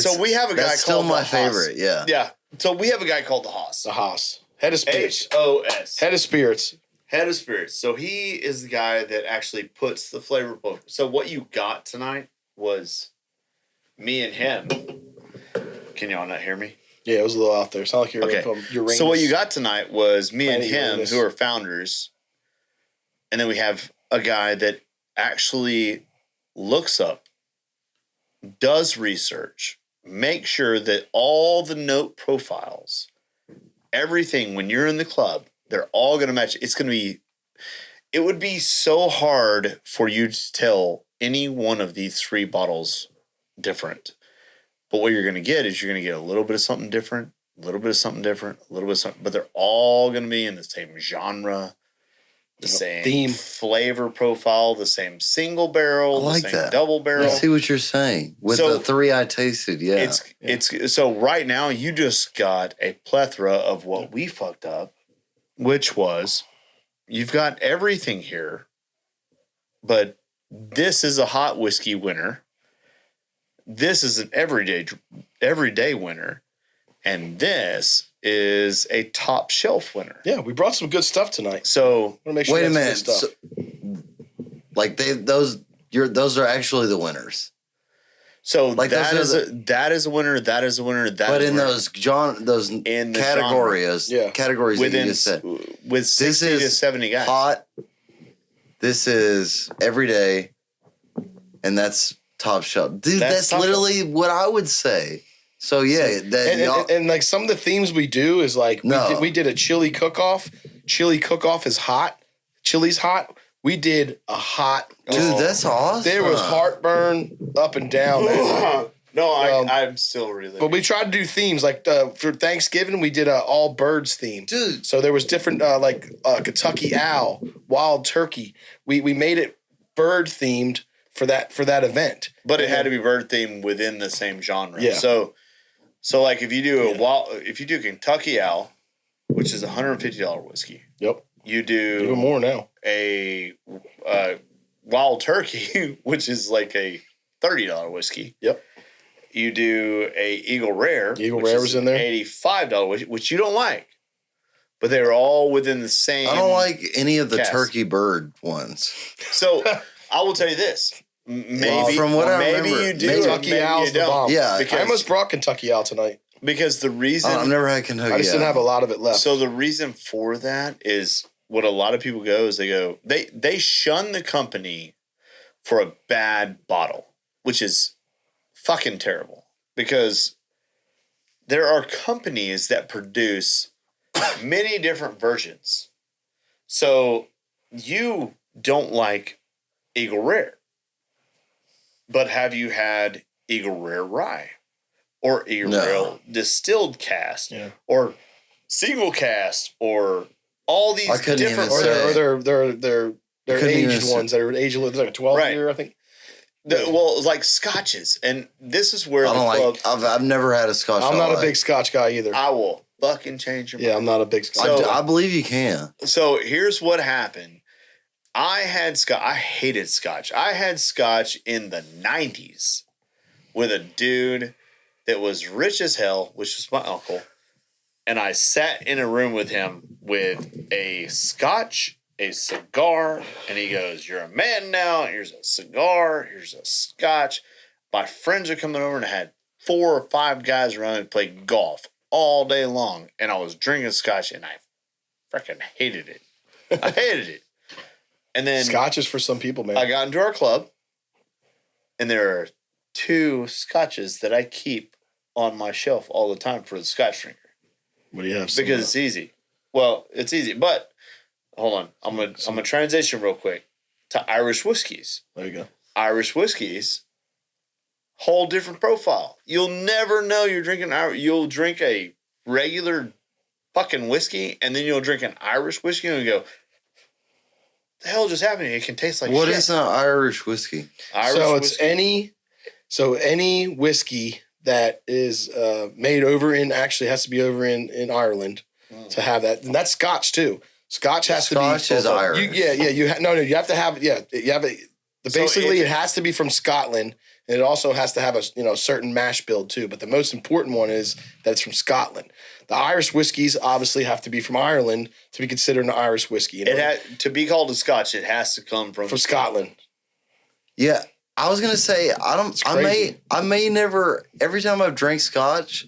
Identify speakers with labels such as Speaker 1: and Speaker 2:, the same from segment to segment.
Speaker 1: So we have a guy called
Speaker 2: still my
Speaker 1: the
Speaker 2: favorite.
Speaker 1: Haas. Yeah. So we have a guy called the Haas.
Speaker 3: The Haas. Head of Spirits.
Speaker 1: HOS.
Speaker 3: Head of Spirits.
Speaker 1: Head of Spirits. So he is the guy that actually puts the flavor profile. So what you got tonight was me and him. Can y'all not hear me?
Speaker 3: Yeah, it was a little out there. It's not like you're Uranus.
Speaker 1: So what you got tonight was me and him,
Speaker 3: Uranus.
Speaker 1: who are founders. And then we have a guy that actually looks up, does research, make sure that all the note profiles, everything when you're in the club, they're all going to match. It would be so hard for you to tell any one of these 3 bottles different. But what you're going to get is you're going to get a little bit of something different, a little bit of something different, a little bit of something, but they're all going to be in the same genre, the same
Speaker 3: theme,
Speaker 1: flavor profile, the same single barrel,
Speaker 2: I like
Speaker 1: the same
Speaker 2: that.
Speaker 1: double barrel.
Speaker 2: I see what you're saying. With the 3 I tasted, yeah.
Speaker 1: It's so right now you just got a plethora of what we fucked up, which was you've got everything here, but this is a hot whiskey winner. This is an everyday winner, and this is a top shelf winner.
Speaker 3: Yeah, we brought some good stuff tonight.
Speaker 1: So
Speaker 3: make sure
Speaker 2: wait a
Speaker 3: that's
Speaker 2: minute.
Speaker 3: good stuff.
Speaker 2: Like those are actually the winners.
Speaker 1: So
Speaker 2: like
Speaker 1: that is a winner. That is a winner.
Speaker 2: But in those categories
Speaker 1: within,
Speaker 2: that you just said,
Speaker 1: with 60 to 70 guys,
Speaker 2: hot. This is everyday, and that's top shelf, dude. That's literally what I would say. So yeah,
Speaker 3: and like some of the themes we do is like we did a chili cook-off. Chili cook-off is hot. Chili's hot. We did a hot.
Speaker 2: Dude, that's awesome.
Speaker 3: There was heartburn up and down.
Speaker 1: I'm still really.
Speaker 3: But we tried to do themes like for Thanksgiving we did a all birds theme.
Speaker 2: Dude.
Speaker 3: So there was different Kentucky owl, wild turkey. We made it bird themed for that event.
Speaker 1: But it had to be bird themed within the same genre.
Speaker 3: Yeah.
Speaker 1: So like if you do if you do Kentucky Owl, which is $150 whiskey.
Speaker 3: Yep.
Speaker 1: You do
Speaker 3: even more now.
Speaker 1: A Wild Turkey, which is like a $30 whiskey.
Speaker 3: Yep.
Speaker 1: You do a Eagle Rare.
Speaker 3: Eagle Rare was in there.
Speaker 1: $85 whiskey, which you don't like. But they're all within the same.
Speaker 2: I don't like any of the
Speaker 1: cast.
Speaker 2: turkey bird ones.
Speaker 1: So I will tell you this. Maybe
Speaker 2: from what I remember,
Speaker 1: you do.
Speaker 3: Kentucky Owl's the bomb.
Speaker 2: Yeah,
Speaker 3: I almost brought Kentucky Owl tonight.
Speaker 1: Because the reason
Speaker 2: I've never had Kentucky.
Speaker 3: I just didn't have a lot of it left.
Speaker 1: So the reason for that is what a lot of people go is they shun the company for a bad bottle, which is fucking terrible. Because there are companies that produce many different versions. So you don't like Eagle Rare. But have you had Eagle Rare Rye? Or Eagle Rare Distilled Cast?
Speaker 3: Yeah.
Speaker 1: Or Single Cast? Or all these different...
Speaker 3: Or they're aged ones that are aged like a 12-year, I think.
Speaker 1: Well, like scotches. And this is where
Speaker 2: I've never had a scotch.
Speaker 3: I'm not a big scotch guy either.
Speaker 1: I will fucking change your mind.
Speaker 3: Yeah, I'm not a big scotch
Speaker 2: guy. I believe you can.
Speaker 1: So here's what happened. I hated scotch. I had scotch in the 90s with a dude that was rich as hell, which was my uncle. And I sat in a room with him with a scotch, a cigar, and he goes, "You're a man now. Here's a cigar. Here's a scotch." My friends are coming over and I had 4 or 5 guys around and played golf all day long. And I was drinking scotch and I freaking hated it. I hated it. And then
Speaker 3: scotch is for some people, man.
Speaker 1: I got into our club, and there are 2 scotches that I keep on my shelf all the time for the scotch drinker.
Speaker 3: What do you have?
Speaker 1: Because it's easy. Well, it's easy, but hold on. I'm gonna transition real quick to Irish whiskeys.
Speaker 3: There you go.
Speaker 1: Irish whiskeys, whole different profile. You'll never know you're drinking Irish. You'll drink a regular fucking whiskey, and then you'll drink an Irish whiskey, and you go, the hell just happened? It can taste like
Speaker 2: what
Speaker 1: shit.
Speaker 2: What is an Irish whiskey?
Speaker 3: Any whiskey that is made actually has to be over in Ireland to have that, and that's Scotch too. Scotch has to be.
Speaker 2: Scotch is Irish.
Speaker 3: You have to have it. Yeah, basically it has to be from Scotland and it also has to have a certain mash build too. But the most important one is that it's from Scotland. The Irish whiskeys obviously have to be from Ireland to be considered an Irish whiskey.
Speaker 1: It had to be called a Scotch. It has to come from
Speaker 3: Scotland.
Speaker 2: Yeah, I was gonna say I may never. Every time I've drank Scotch,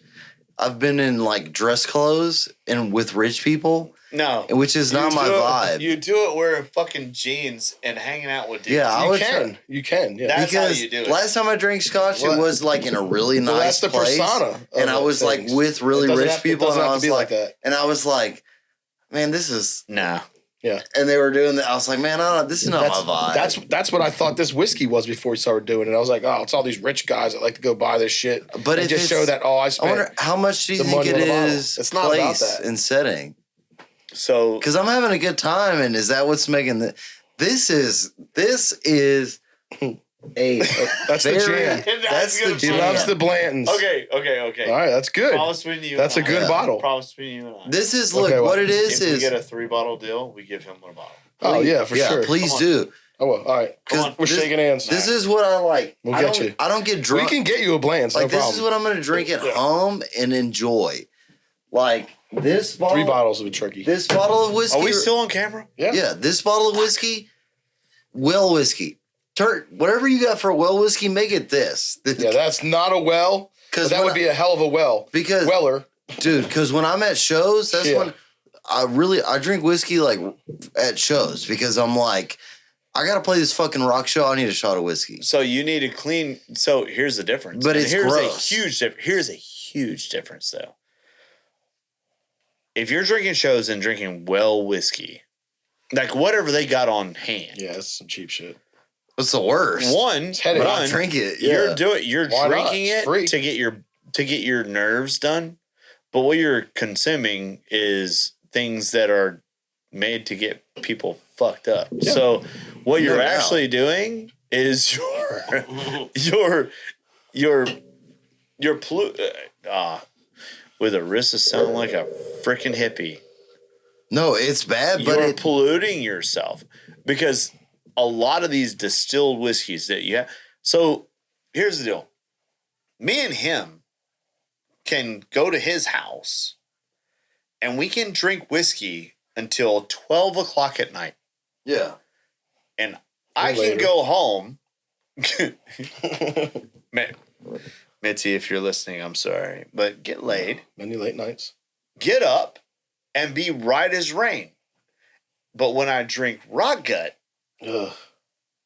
Speaker 2: I've been in like dress clothes and with rich people.
Speaker 1: No,
Speaker 2: which is not my vibe.
Speaker 1: You do it wearing fucking jeans and hanging out with dudes.
Speaker 2: Yeah,
Speaker 3: You can. Yeah,
Speaker 1: that's
Speaker 2: because
Speaker 1: how you do it.
Speaker 2: Last time I drank Scotch, it was like in a really nice
Speaker 3: that's the
Speaker 2: place,
Speaker 3: persona
Speaker 2: and I was like with really rich people, and I was
Speaker 3: like that.
Speaker 2: And I was like, man, this is
Speaker 1: nah.
Speaker 3: Yeah,
Speaker 2: and they were doing that. I was like, man, this is not my vibe.
Speaker 3: That's what I thought this whiskey was before we started doing it. I was like, oh, it's all these rich guys that like to go buy this shit,
Speaker 2: but
Speaker 3: and just show that I spent.
Speaker 2: I wonder how much do you think it is?
Speaker 3: It's not about that.
Speaker 2: And setting.
Speaker 1: So,
Speaker 2: because I'm having a good time, and is that what's making the? This is a
Speaker 3: that's the jam.
Speaker 1: That's the
Speaker 3: jam. He loves the Blantons.
Speaker 1: Okay.
Speaker 3: All right, that's good.
Speaker 1: Promise between you.
Speaker 3: That's a good bottle.
Speaker 1: Promise between you and I.
Speaker 2: This is what it is.
Speaker 1: If we get a 3-bottle deal, we give him 1 bottle.
Speaker 3: Oh yeah, for sure.
Speaker 2: Please do.
Speaker 3: Oh well, all right. We're shaking hands.
Speaker 2: This is what I like.
Speaker 3: We'll get you.
Speaker 2: I don't get drunk.
Speaker 3: We can get you a Blanton's.
Speaker 2: Like
Speaker 3: no problem.
Speaker 2: this is what I'm gonna drink at home and enjoy. Like this bottle.
Speaker 3: 3 bottles of a turkey.
Speaker 2: This bottle of whiskey.
Speaker 1: Are we still on camera?
Speaker 3: Yeah.
Speaker 2: Yeah. This bottle of whiskey. Well whiskey. Whatever you got for a well whiskey, make it this.
Speaker 3: Yeah, that's not a well. Because that would be a hell of a well. Weller.
Speaker 2: Dude, because when I'm at shows, that's when I drink whiskey like at shows because I'm like, I gotta play this fucking rock show. I need a shot of whiskey.
Speaker 1: So you need a clean. So here's the difference.
Speaker 2: But it's
Speaker 1: here's
Speaker 2: gross.
Speaker 1: Here's a huge difference though. If you're drinking shows and drinking well whiskey, like whatever they got on hand.
Speaker 3: Yeah, that's some cheap shit.
Speaker 2: What's the worst?
Speaker 3: But
Speaker 2: I drink it.
Speaker 1: You're
Speaker 2: Yeah.
Speaker 1: You're
Speaker 3: Why
Speaker 1: drinking
Speaker 3: not? It's
Speaker 1: it
Speaker 3: free.
Speaker 1: to get your nerves done, but what you're consuming is things that are made to get people fucked up.
Speaker 3: Yeah.
Speaker 1: So what you're
Speaker 2: No.
Speaker 1: actually doing is with Arissa sound like a freaking hippie.
Speaker 2: No, it's bad, but
Speaker 1: You're polluting yourself because a lot of these distilled whiskeys that you have. So here's the deal. Me and him can go to his house and we can drink whiskey until 12 o'clock at night.
Speaker 2: yeah.
Speaker 1: And I can go home. Mitzi, if you're listening, I'm sorry. But get laid.
Speaker 3: Many late nights.
Speaker 1: Get up and be right as rain. But when I drink rock gut,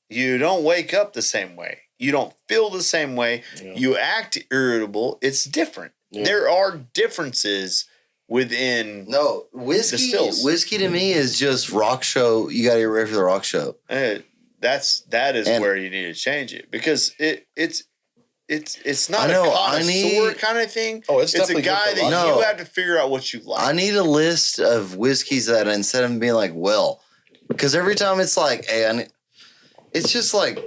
Speaker 1: you don't wake up the same way. You don't feel the same way. Yeah. You act irritable. It's different. Yeah. There are differences within
Speaker 2: whiskey. Whiskey to me is just rock show. You got to get ready for the rock show.
Speaker 1: That is where you need to change it because it's not a connoisseur kind of thing.
Speaker 3: Oh, it's
Speaker 1: a guy that you have to figure out what you like.
Speaker 2: I need a list of whiskeys that instead of being like, well, because every time it's like, hey, it's just like